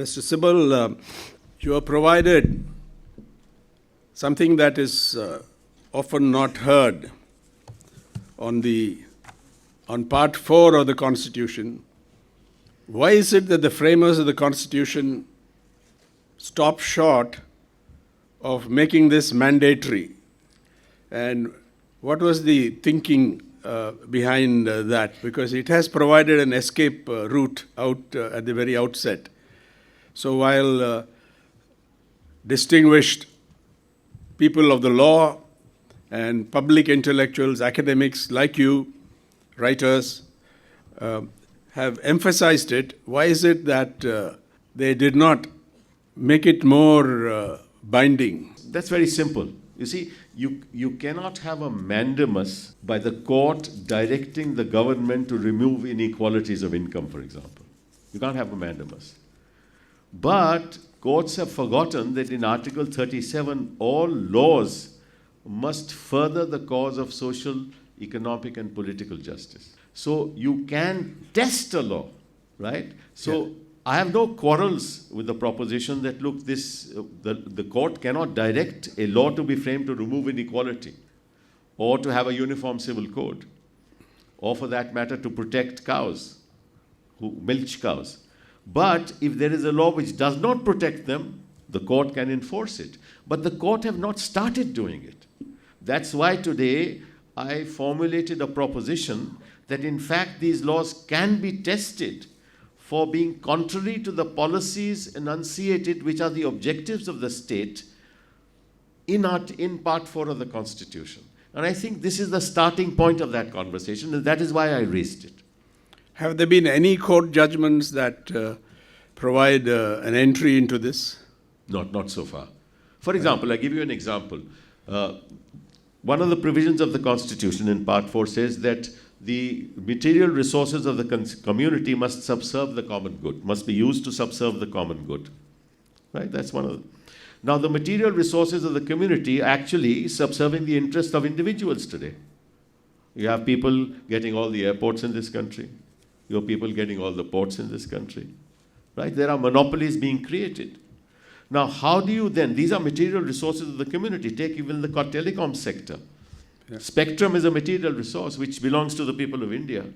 Mr. Sibal, you have provided something that is often not heard on part 4 of the Constitution. Why is it that the framers of the Constitution stopped short of making this mandatory? And what was the thinking behind that? Because it has provided an escape route out at the very outset. So while distinguished people of the law and public intellectuals, academics like you, writers, have emphasized it, why is it that they did not make it more binding? That's very simple. You see, you cannot have a mandamus by the court directing the government to remove inequalities of income, for example. You can't have a mandamus. But courts have forgotten that in Article 37, all laws must further the cause of social, economic, and political justice. So you can test a law, right? So yeah. I have no quarrels with the proposition that, look, the court cannot direct a law to be framed to remove inequality or to have a uniform civil code or, for that matter, to protect cows, milch cows. But if there is a law which does not protect them, the court can enforce it. But the court have not started doing it. That's why today I formulated a proposition that, in fact, these laws can be tested for being contrary to the policies enunciated, which are the objectives of the state, in part 4 of the Constitution. And I think this is the starting point of that conversation, and that is why I raised it. Have there been any court judgments that provide an entry into this? Not so far. For example, I give you an example. One of the provisions of the Constitution in Part 4 says that the material resources of the community must subserve the common good, must be used to subserve the common good. Right? That's one of them. Now, the material resources of the community are actually subserving the interest of individuals today. You have people getting all the airports in this country. You have people getting all the ports in this country. Right? There are monopolies being created. Now, how do you then, these are material resources of the community. Take even the telecom sector. Yeah. Spectrum is a material resource which belongs to the people of India.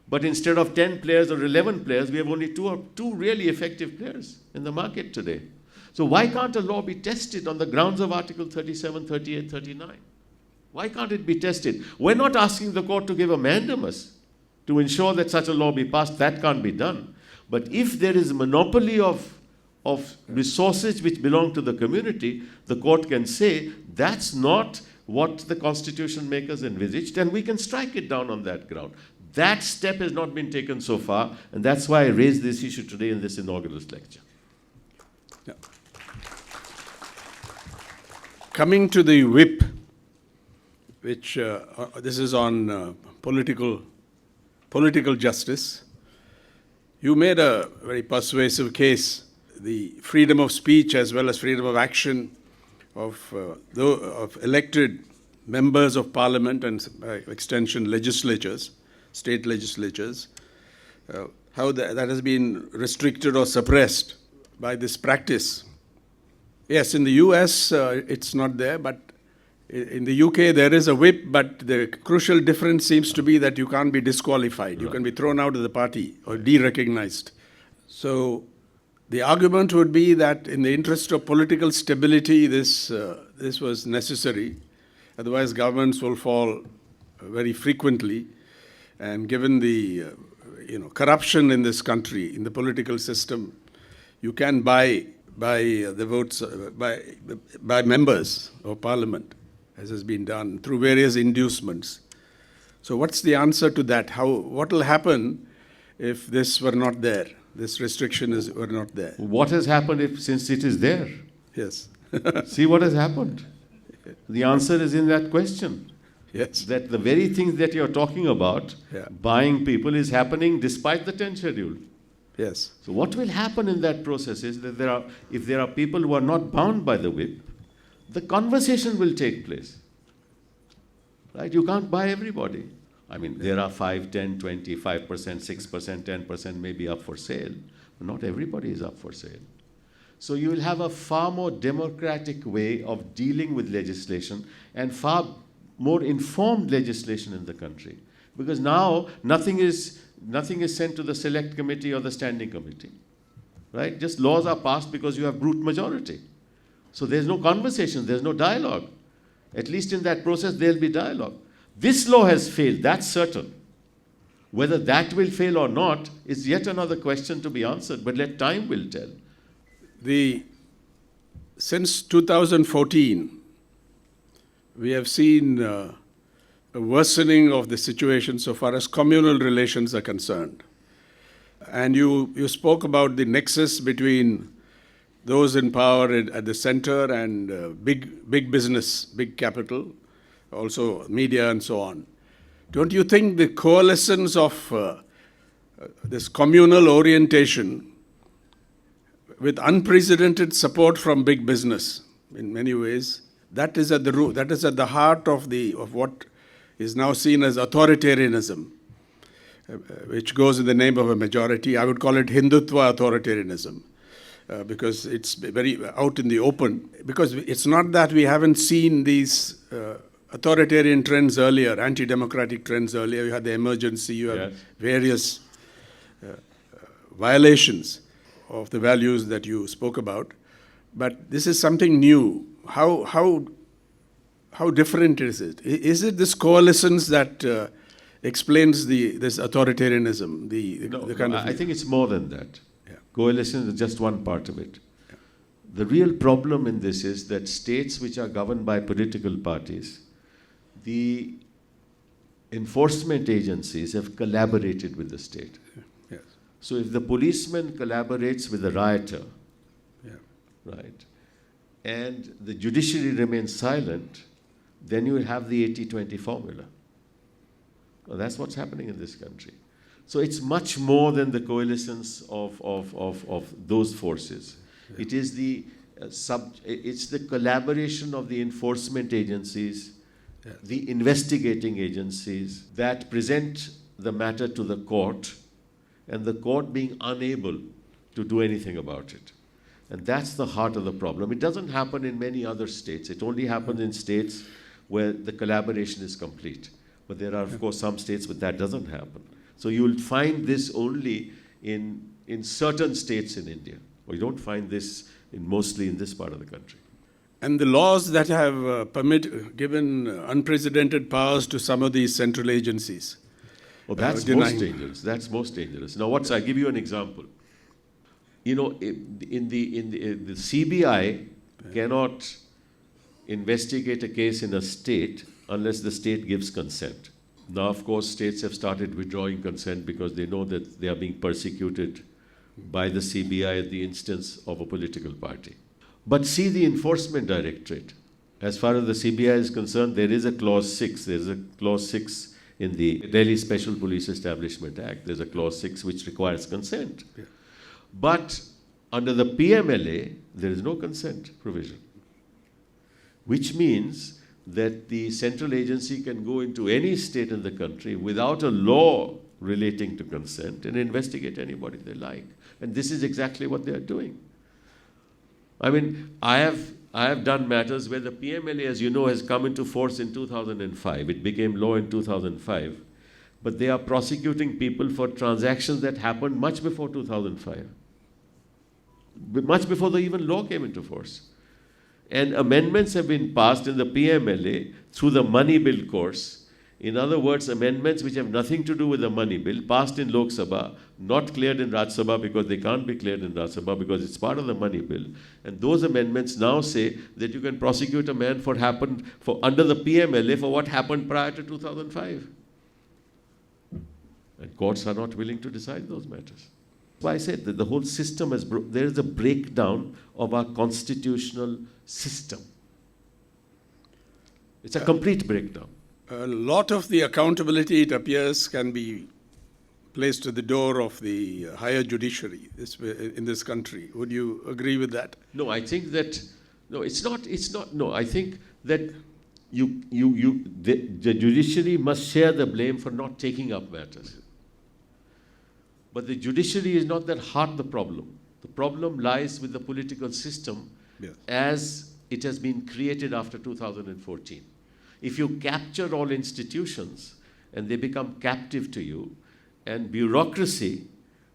But instead of 10 players or 11 players, we have only two really effective players in the market today. So why can't a law be tested on the grounds of Article 37, 38, 39? Why can't it be tested? We're not asking the court to give a mandamus to ensure that such a law be passed. That can't be done. But if there is a monopoly of resources which belong to the community, the court can say that's not what the Constitution makers envisaged, and we can strike it down on that ground. That step has not been taken so far, and that's why I raised this issue today in this inaugural lecture. Yeah. Coming to the whip, which this is on political justice, you made a very persuasive case. The freedom of speech as well as freedom of action of elected members of parliament and by extension legislatures, state legislatures, how that has been restricted or suppressed by this practice. Yes, in the US it's not there, but in the UK there is a whip, but the crucial difference seems to be that you can't be disqualified. Right. You can be thrown out of the party or de-recognized. So the argument would be that in the interest of political stability, this was necessary. Otherwise, governments will fall very frequently. And given the corruption in this country, in the political system, you can buy the votes by members of parliament, as has been done through various inducements. So what's the answer to that? What will happen if this were not there? This restriction were not there. What has happened since it is there? Yes. See what has happened. The answer is in that question. Yes. That the very things that you're talking about, buying people, is happening despite the 10th schedule. Yes. So what will happen in that process is that if there are people who are not bound by the whip, the conversation will take place. Right? You can't buy everybody. I mean, there are 5, 10, 20, 5%, 6%, 10% may be up for sale. Not everybody is up for sale. So you will have a far more democratic way of dealing with legislation and far more informed legislation in the country. Because now nothing is sent to the select committee or the standing committee. Right? Just laws are passed because you have brute majority. So there's no conversation, there's no dialogue. At least in that process there'll be dialogue. This law has failed, that's certain. Whether that will fail or not is yet another question to be answered, but let time will tell. Since 2014, we have seen a worsening of the situation so far as communal relations are concerned. And you spoke about the nexus between those in power at the center and big business, big capital, also media and so on. Don't you think the coalescence of this communal orientation with unprecedented support from big business in many ways, that is at the root, that is at the heart of what is now seen as authoritarianism, which goes in the name of a majority. I would call it Hindutva authoritarianism, because it's very out in the open. Because it's not that we haven't seen these authoritarian trends earlier, anti-democratic trends earlier. You had the emergency, you have various violations of the values that you spoke about. But this is something new. How different is it? Is it this coalescence that explains this authoritarianism? The kind of I think it's more than that. Yeah. Coalition is just one part of it. Yeah. The real problem in this is that states which are governed by political parties, the enforcement agencies have collaborated with the state. Yes. So if the policeman collaborates with the rioter, right, and the judiciary remains silent, then you will have the 80-20 formula. Well, that's what's happening in this country. So it's much more than the coalescence of those forces. Yeah. It is it's the collaboration of the enforcement agencies, the investigating agencies that present the matter to the court, and the court being unable to do anything about it. And that's the heart of the problem. It doesn't happen in many other states. It only happens in states where the collaboration is complete. But there are, of course, some states where that doesn't happen. So you will find this only in certain states in India. Or you don't find this mostly in this part of the country. And the laws that have given unprecedented powers to some of these central agencies. Oh, that's most dangerous. That's most dangerous. Now, I give you an example. You know, the CBI cannot investigate a case in a state unless the state gives consent. Now, of course, states have started withdrawing consent because they know that they are being persecuted by the CBI at the instance of a political party. But see the Enforcement Directorate. As far as the CBI is concerned, there is a Clause 6. There is a Clause 6 in the Delhi Special Police Establishment Act. There's a Clause 6 which requires consent. Yeah. But under the PMLA, there is no consent provision, which means that the central agency can go into any state in the country without a law relating to consent and investigate anybody they like. And this is exactly what they are doing. I mean, I have done matters where the PMLA, as you know, has come into force in 2005. It became law in 2005. But they are prosecuting people for transactions that happened much before 2005. Much before the even law came into force. And amendments have been passed in the PMLA through the money bill course. In other words, amendments which have nothing to do with the money bill, passed in Lok Sabha, not cleared in Rajya Sabha because they can't be cleared in Rajya Sabha because it's part of the money bill. And those amendments now say that you can prosecute a man under the PMLA for what happened prior to 2005. And courts are not willing to decide those matters. That's why I said that the whole system there is a breakdown of our constitutional system. It's a complete breakdown. A lot of the accountability, it appears, can be placed at the door of the higher judiciary in this country. Would you agree with that? No, I think that, no, it's not, no, I think that the judiciary must share the blame for not taking up matters. But the judiciary is not that hard the problem. The problem lies with the political system as it has been created after 2014. If you capture all institutions and they become captive to you, and bureaucracy,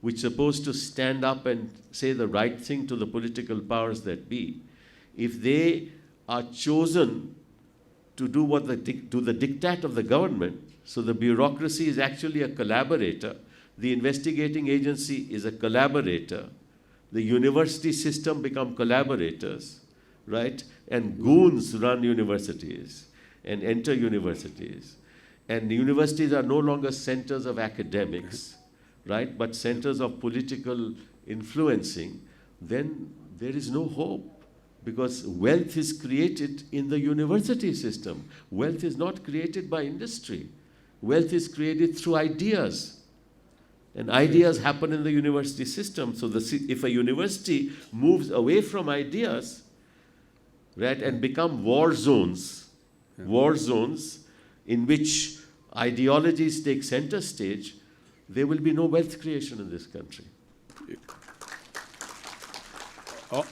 which is supposed to stand up and say the right thing to the political powers that be, if they are chosen to do the diktat of the government, so the bureaucracy is actually a collaborator, the investigating agency is a collaborator, the university system become collaborators, right? And goons run universities and enter universities. And universities are no longer centers of academics, right? But centers of political influencing. Then there is no hope, because wealth is created in the university system. Wealth is not created by industry. Wealth is created through ideas. And ideas happen in the university system. So if a university moves away from ideas, right, and become war zones in which ideologies take center stage, there will be no wealth creation in this country.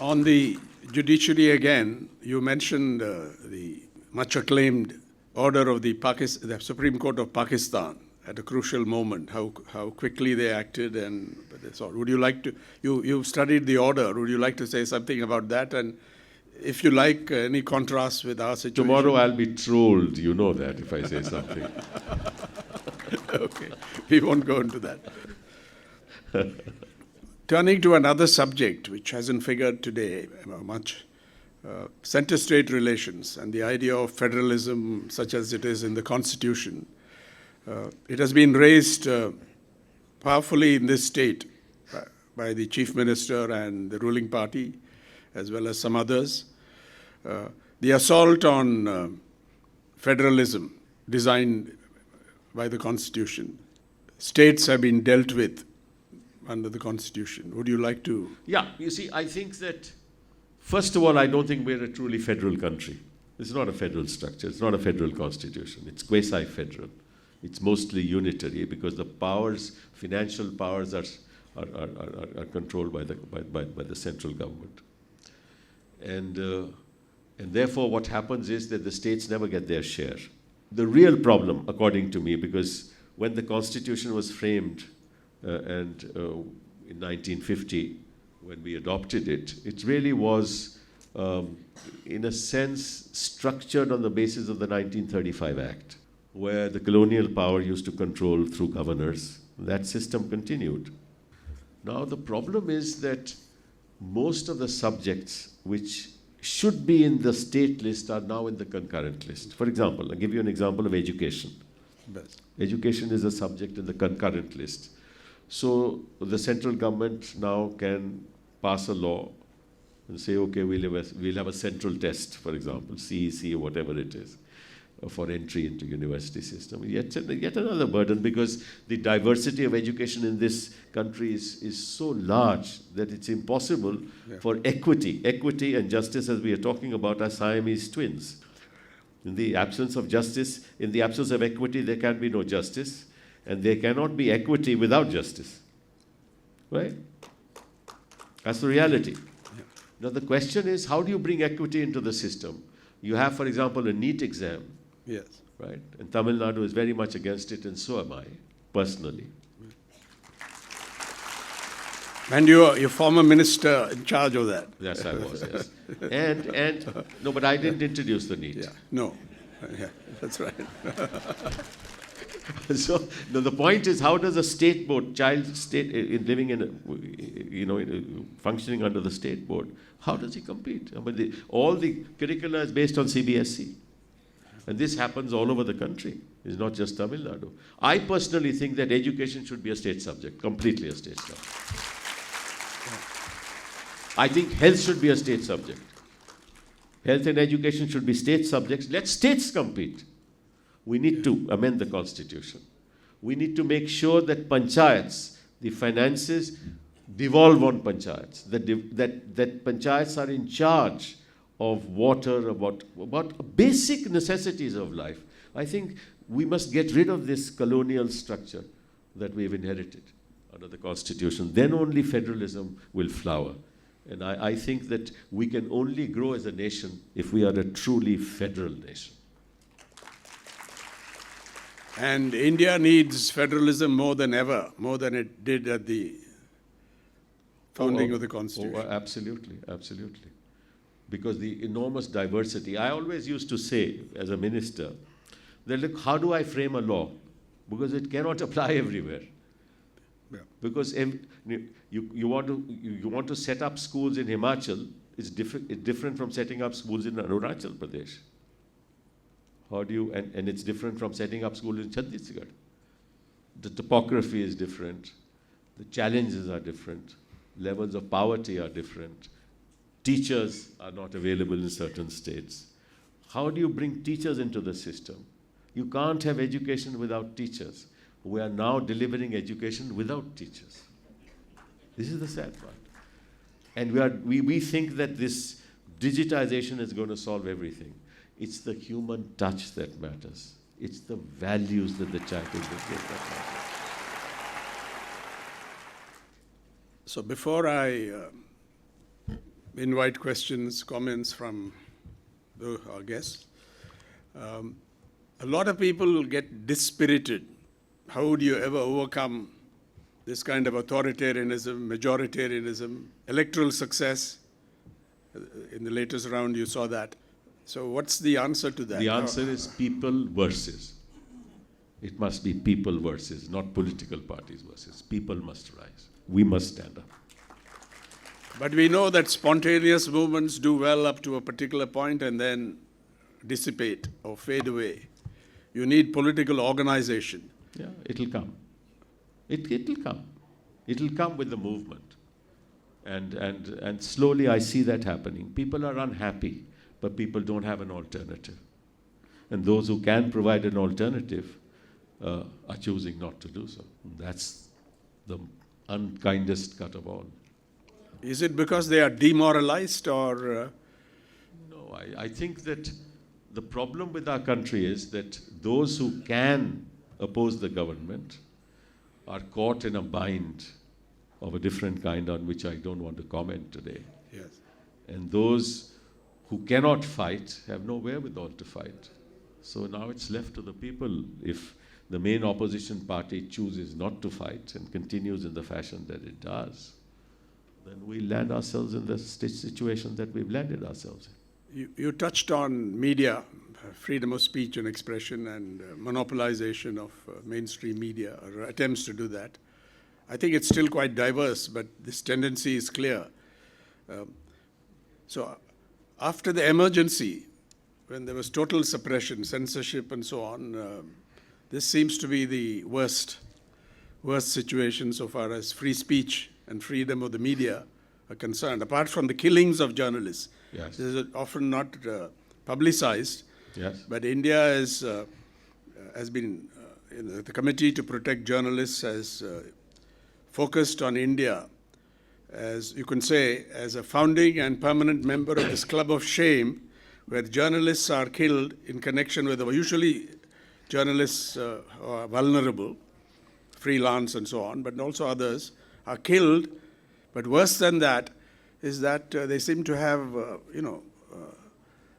On the judiciary again, you mentioned the much acclaimed order of the Supreme Court of Pakistan at a crucial moment, how quickly they acted and so on. Would you like to, you've studied the order, would you like to say something about that? And if you like, any contrast with our situation? Tomorrow I'll be trolled, you know that, if I say something. Okay, we won't go into that. Turning to another subject which hasn't figured today much, center-state relations and the idea of federalism such as it is in the Constitution. It has been raised powerfully in this state by the Chief Minister and the ruling party, as well as some others. The assault on federalism designed by the Constitution. States have been dealt with under the Constitution. Would you like to? Yeah, you see, I think that, first of all, I don't think we're a truly federal country. It's not a federal structure. It's not a federal constitution. It's quasi-federal. It's mostly unitary because the powers, financial powers, are controlled by the central government. And therefore, what happens is that the states never get their share. The real problem, according to me, because when the Constitution was framed in 1950, when we adopted it, it really was, in a sense, structured on the basis of the 1935 Act, where the colonial power used to control through governors. That system continued. Now, the problem is that most of the subjects which should be in the state list are now in the concurrent list. For example, I'll give you an example of education. Best. Education is a subject in the concurrent list. So the central government now can pass a law and say, okay, we'll have a central test, for example, CEC or whatever it is, for entry into university system. Yet another burden, because the diversity of education in this country is so large that it's impossible for equity and justice, as we are talking about, are Siamese twins. In the absence of justice, in the absence of equity, there can be no justice, and there cannot be equity without justice. Right? That's the reality. Now the question is, how do you bring equity into the system? You have, for example, a NEET exam. Yes. Right? And Tamil Nadu is very much against it, and so am I, personally. And you're former minister in charge of that. Yes, I was, yes. And no, but I didn't introduce the NEET. Yeah, no. Yeah, that's right. So the point is, how does a state board, living in functioning under the state board, how does he compete? I mean, all the curricula is based on CBSE. And this happens all over the country. It's not just Tamil Nadu. I personally think that education should be a state subject, completely a state subject. I think health should be a state subject. Health and education should be state subjects. Let states compete. We need to amend the Constitution. We need to make sure that panchayats, the finances, devolve on panchayats, that panchayats are in charge of water, about basic necessities of life. I think we must get rid of this colonial structure that we've inherited. under the Constitution, then only federalism will flower. And I think that we can only grow as a nation if we are a truly federal nation. And India needs federalism more than ever, more than it did at the founding of the Constitution. Absolutely, absolutely. Because the enormous diversity. I always used to say, as a minister, that look, how do I frame a law? Because it cannot apply everywhere. Yeah. Because you want to set up schools in Himachal, it's different from setting up schools in Arunachal Pradesh. How do you, and it's different from setting up schools in Chhattisgarh. The topography is different, the challenges are different, levels of poverty are different, teachers are not available in certain states. How do you bring teachers into the system? You can't have education without teachers. We are now delivering education without teachers. This is the sad part. And we think that this digitization is going to solve everything. It's the human touch that matters. It's the values that the child will get that matter. So before I invite questions, comments from our guests, a lot of people get dispirited. How would you ever overcome this kind of authoritarianism, majoritarianism, electoral success? In the latest round, you saw that. So what's the answer to that? The answer is people versus. It must be people versus, not political parties versus. People must rise. We must stand up. But we know that spontaneous movements do well up to a particular point and then dissipate or fade away. You need political organization. Yeah, it'll come. It'll come. It'll come with the movement. And slowly I see that happening. People are unhappy, but people don't have an alternative. And those who can provide an alternative are choosing not to do so. That's the unkindest cut of all. Is it because they are demoralized or? No, I think that the problem with our country is that those who can oppose the government are caught in a bind of a different kind on which I don't want to comment today. Yes. And those who cannot fight have no wherewithal to fight. So now it's left to the people. If the main opposition party chooses not to fight and continues in the fashion that it does, then we land ourselves in the situation that we've landed ourselves in. You touched on media, freedom of speech and expression, and monopolization of mainstream media, or attempts to do that. I think it's still quite diverse, but this tendency is clear. So after the emergency, when there was total suppression, censorship and so on, this seems to be the worst situation so far as free speech and freedom of the media are concerned. Apart from the killings of journalists, Yes. this is often not publicized. Yes. But India has been, the Committee to Protect Journalists has focused on India as, you can say, as a founding and permanent member of this club of shame, where journalists are killed in connection with, usually journalists are vulnerable, freelance and so on, but also others are killed. But worse than that is that they seem to have,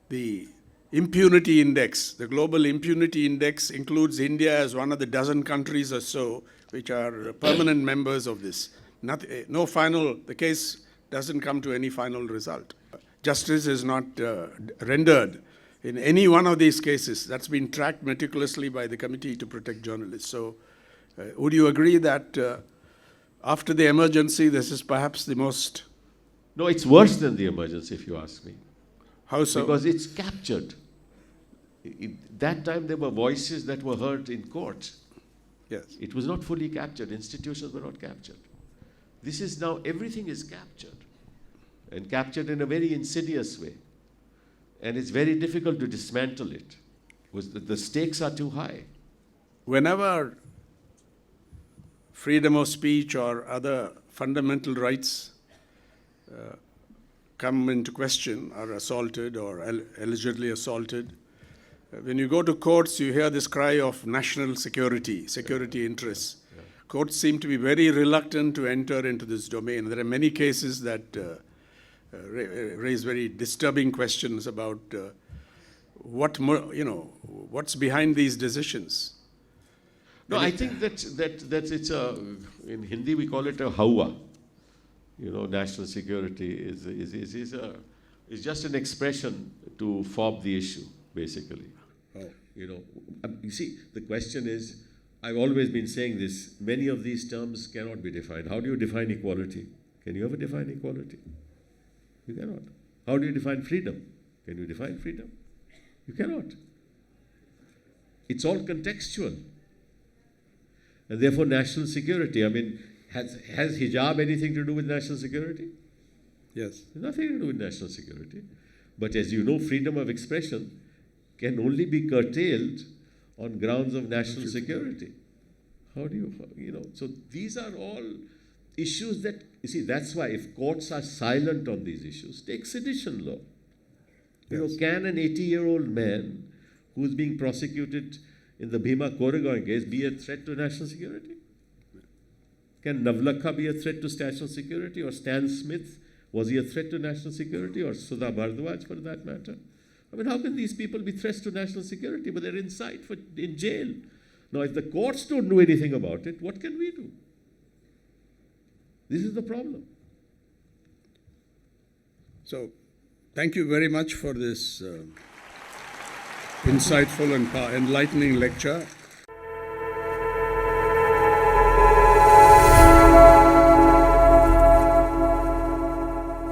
the impunity index. The global impunity index includes India as one of the dozen countries or so which are permanent members of this. The case doesn't come to any final result. Justice is not rendered in any one of these cases. That's been tracked meticulously by the Committee to Protect Journalists. So would you agree that after the emergency, this is perhaps the most... No, it's worse than the emergency, if you ask me. How so? Because it's captured. That time there were voices that were heard in court. Yes. It was not fully captured. Institutions were not captured. This is now, everything is captured. And captured in a very insidious way. And it's very difficult to dismantle it. Because the stakes are too high. Whenever freedom of speech or other fundamental rights come into question, are assaulted or allegedly assaulted, when you go to courts, you hear this cry of national security interests. courts seem to be very reluctant to enter into this domain. There are many cases that raise very disturbing questions about what's behind these decisions. No, I think that it's in Hindi we call it a hawa. You know, national security is just an expression to fob the issue, basically. Oh. You know, you see, the question is, I've always been saying this, many of these terms cannot be defined. How do you define equality? Can you ever define equality? You cannot. How do you define freedom? Can you define freedom? You cannot. It's all contextual. And therefore, national security, I mean, has hijab anything to do with national security? Yes. Nothing to do with national security. But as you know, freedom of expression can only be curtailed on grounds of national security. How do you know, so these are all issues that, you see, that's why if courts are silent on these issues, take sedition law. You know, can an 80-year-old man who's being prosecuted in the Bhima Koregaon case be a threat to national security? Can Navlakha be a threat to national security? Or Stan Smith, was he a threat to national security? Or Sudha Bhardwaj, for that matter? I mean, how can these people be threats to national security, but they're in jail? Now, if the courts don't do anything about it, what can we do? This is the problem. So, thank you very much for this insightful and enlightening lecture.